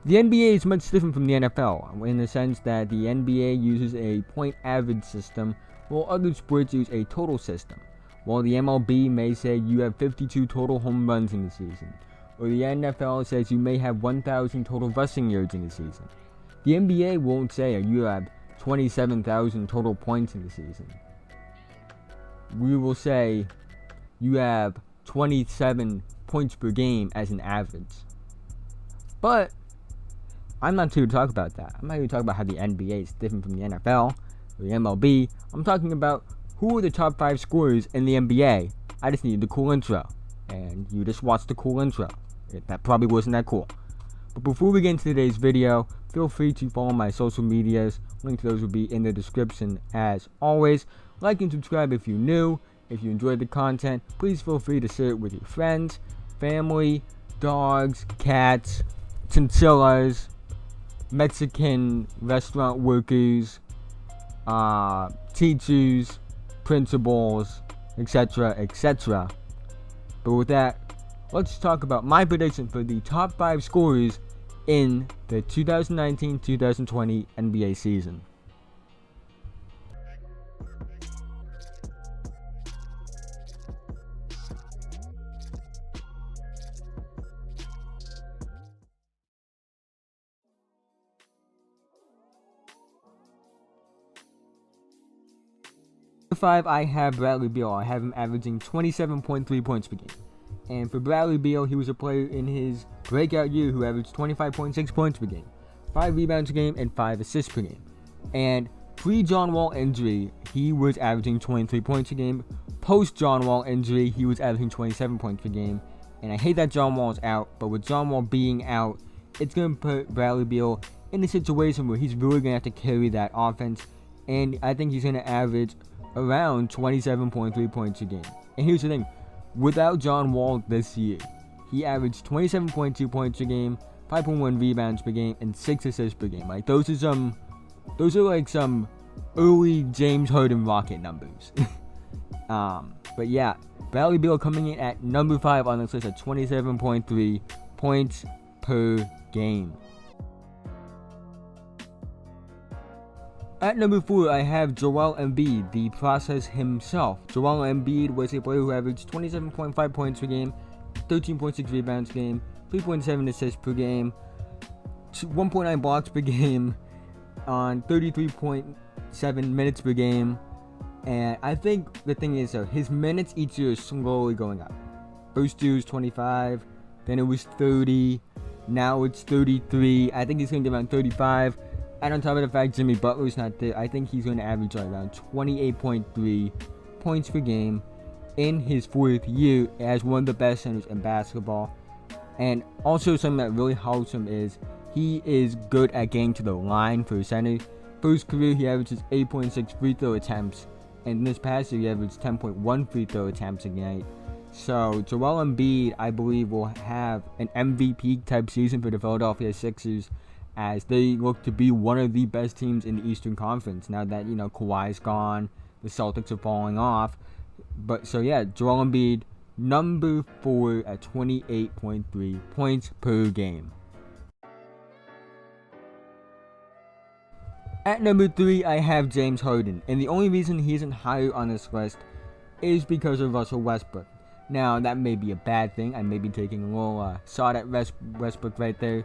The NBA is much different from the NFL in the sense that the NBA uses a point average system while other sports use a total system. While the MLB may say you have 52 total home runs in the season, or the NFL says you may have 1,000 total rushing yards in the season. The NBA won't say you have 27,000 total points in the season. We will say you have 27 points per game as an average. But I'm not here to talk about that. I'm not here to talk about how the NBA is different from the NFL or the MLB. I'm talking about who are the top 5 scorers in the NBA. I just needed the cool intro. And you just watched the cool intro. That probably wasn't that cool. But before we get into today's video, feel free to follow my social medias. Link to those will be in the description as always. Like and subscribe if you're new. If you enjoyed the content, please feel free to share it with your friends, family, dogs, cats, chinchillas, Mexican restaurant workers, teachers, principals, etc., etc. But with that, let's talk about my prediction for the top 5 scorers in the 2019-2020 NBA season. Number 5, I have Bradley Beal. I have him averaging 27.3 points per game. And for Bradley Beal, he was a player in his breakout year who averaged 25.6 points per game, 5 rebounds per game, and 5 assists per game. And pre-John Wall injury, he was averaging 23 points a game. Post-John Wall injury, he was averaging 27 points per game. And I hate that John Wall is out, but with John Wall being out, it's going to put Bradley Beal in a situation where he's really going to have to carry that offense. And I think he's going to average around 27.3 points a game. And here's the thing. Without John Wall this year, he averaged 27.2 points a game, 5.1 rebounds per game, and 6 assists per game. Like those are like some early James Harden Rocket numbers. But yeah, Bradley Beal coming in at number 5 on this list at 27.3 points per game. At number 4, I have Joel Embiid, the process himself. Joel Embiid was a player who averaged 27.5 points per game, 13.6 rebounds per game, 3.7 assists per game, 1.9 blocks per game, on 33.7 minutes per game. And I think the thing is, his minutes each year is slowly going up. First year was 25, then it was 30, now it's 33. I think he's going to get around 35. And on top of the fact Jimmy Butler's not there, I think he's going to average around 28.3 points per game in his 4th year as one of the best centers in basketball. And also something that really helps him is he is good at getting to the line for a center. For his career, he averages 8.6 free throw attempts. And in this past year, he averaged 10.1 free throw attempts a night. So Joel Embiid, I believe, will have an MVP type season for the Philadelphia Sixers, as they look to be one of the best teams in the Eastern Conference now that, Kawhi's gone, the Celtics are falling off. But so yeah, Joel Embiid, number 4 at 28.3 points per game. At number 3, I have James Harden, and the only reason he isn't higher on this list is because of Russell Westbrook. Now, that may be a bad thing. I may be taking a little shot at Westbrook right there.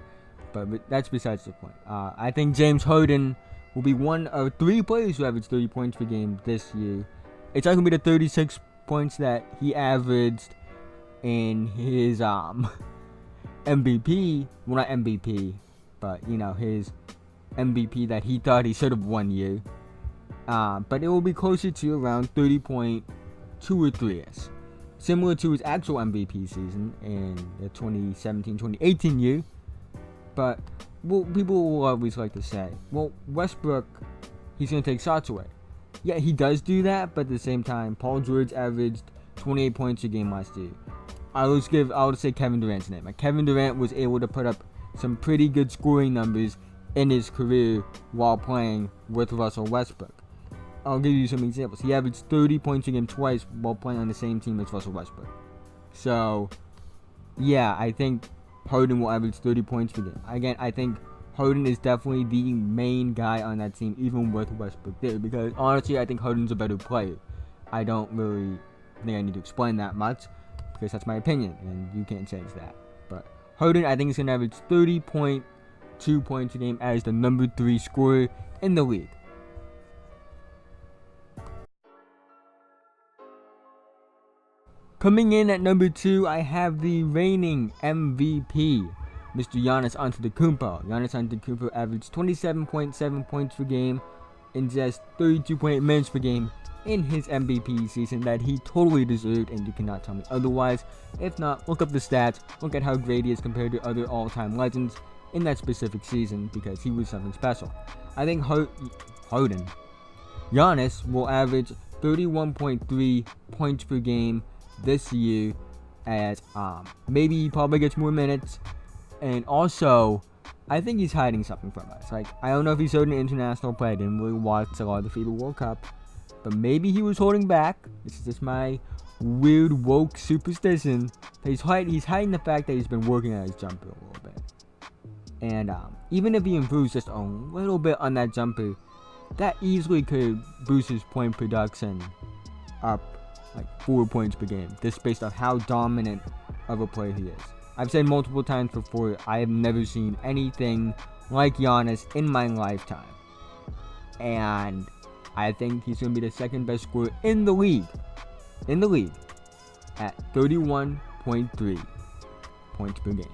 But that's besides the point. I think James Harden will be one of 3 players who average 30 points per game this year. It's not going to be the 36 points that he averaged in his MVP. Well, not MVP, but, his MVP that he thought he should have won year. But it will be closer to around 30.2 or 3s. Similar to his actual MVP season in the 2017-2018 year. But people will always like to say, well, Westbrook, he's going to take shots away. Yeah, he does do that, but at the same time, Paul George averaged 28 points a game last year. I would say Kevin Durant's name. Kevin Durant was able to put up some pretty good scoring numbers in his career while playing with Russell Westbrook. I'll give you some examples. He averaged 30 points a game twice while playing on the same team as Russell Westbrook. So, yeah, I think Harden will average 30 points per game. Again, I think Harden is definitely the main guy on that team, even with Westbrook there, because honestly, I think Harden's a better player. I don't really think I need to explain that much, because that's my opinion, and you can't change that. But Harden, I think, is going to average 30.2 points a game as the number 3 scorer in the league. Coming in at number 2, I have the reigning MVP, Mr. Giannis Antetokounmpo. Giannis Antetokounmpo averaged 27.7 points per game in just 32.8 minutes per game in his MVP season that he totally deserved, and you cannot tell me otherwise. If not, look up the stats, look at how great he is compared to other all-time legends in that specific season, because he was something special. I think Giannis will average 31.3 points per game this year, as maybe he probably gets more minutes, and also I think he's hiding something from us. Like, I don't know if he's holding international play. I didn't really watch a lot of the FIBA World Cup, but maybe he was holding back. This is just my weird woke superstition. He's hiding the fact that he's been working on his jumper a little bit, and even if he improves just a little bit on that jumper, that easily could boost his point production up like 4 points per game, just based off how dominant of a player he is. I've said multiple times before, I have never seen anything like Giannis in my lifetime, and I think he's going to be the second best scorer in the league, at 31.3 points per game.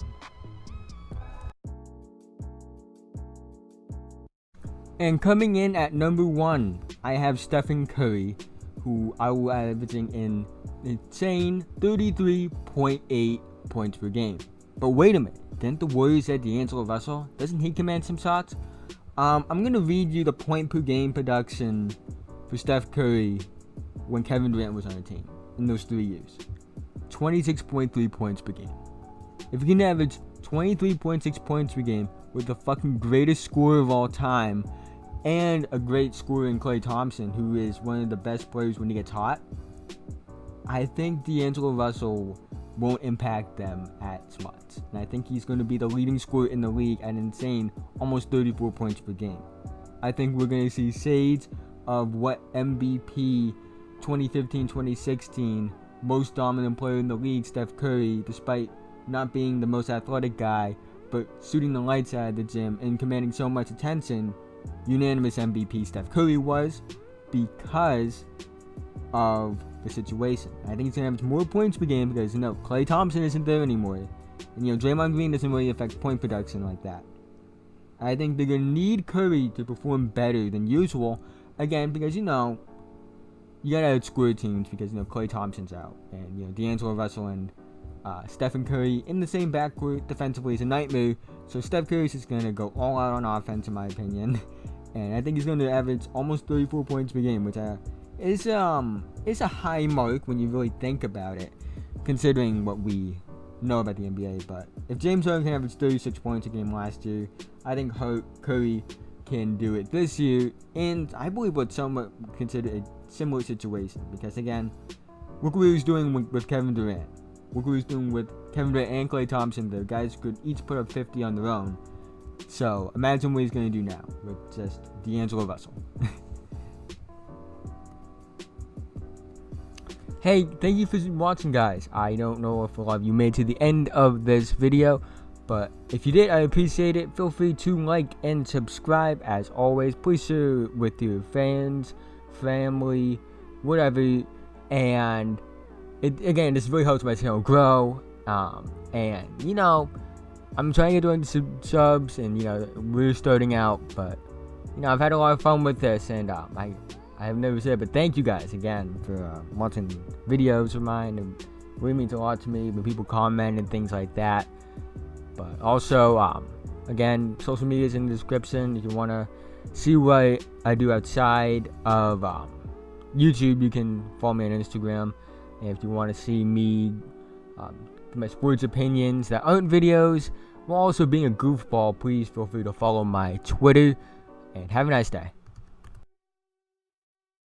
And coming in at number 1, I have Stephen Curry, who I will averaging an insane 33.8 points per game. But wait a minute, didn't the Warriors add D'Angelo Russell? Doesn't he command some shots? I'm gonna read you the point per game production for Steph Curry when Kevin Durant was on the team in those 3 years. 26.3 points per game. If you can average 23.6 points per game with the fucking greatest scorer of all time and a great scorer in Klay Thompson, who is one of the best players when he gets hot, I think D'Angelo Russell won't impact them as much. And I think he's going to be the leading scorer in the league at an insane almost 34 points per game. I think we're going to see shades of what MVP 2015-2016 most dominant player in the league, Steph Curry, despite not being the most athletic guy, but shooting the lights out of the gym and commanding so much attention, unanimous MVP Steph Curry was, because of the situation. I think he's going to have more points per game because, Klay Thompson isn't there anymore. And, Draymond Green doesn't really affect point production like that. I think they're going to need Curry to perform better than usual, again, because, you got to outscore teams because, Klay Thompson's out. And, D'Angelo Russell and Stephen Curry in the same backcourt defensively is a nightmare. So Steph Curry's just going to go all out on offense, in my opinion. And I think he's going to average almost 34 points per game, which is a high mark when you really think about it, considering what we know about the NBA. But if James Harden can average 36 points a game last year, I think Curry can do it this year, and I believe what's somewhat considered a similar situation, because again, look what he was doing with Kevin Durant. Look what he was doing with Kevin Durant and Klay Thompson. The guys could each put up 50 on their own. So imagine what he's going to do now with just D'Angelo Russell. Hey, thank you for watching, guys. I don't know if a lot of you made to the end of this video, but if you did, I appreciate it. Feel free to like and subscribe. As always, please share with your fans, family, whatever. And again, this really helps my channel grow. And I'm trying to get some subs, and we're starting out, but I've had a lot of fun with this, and I have never said, but thank you guys again for watching videos of mine. It really means a lot to me when people comment and things like that. But also, again, social media is in the description. If you want to see what I do outside of YouTube, you can follow me on Instagram. And if you want to see me, my sports opinions that aren't videos, while also being a goofball, please feel free to follow my Twitter. And have a nice day.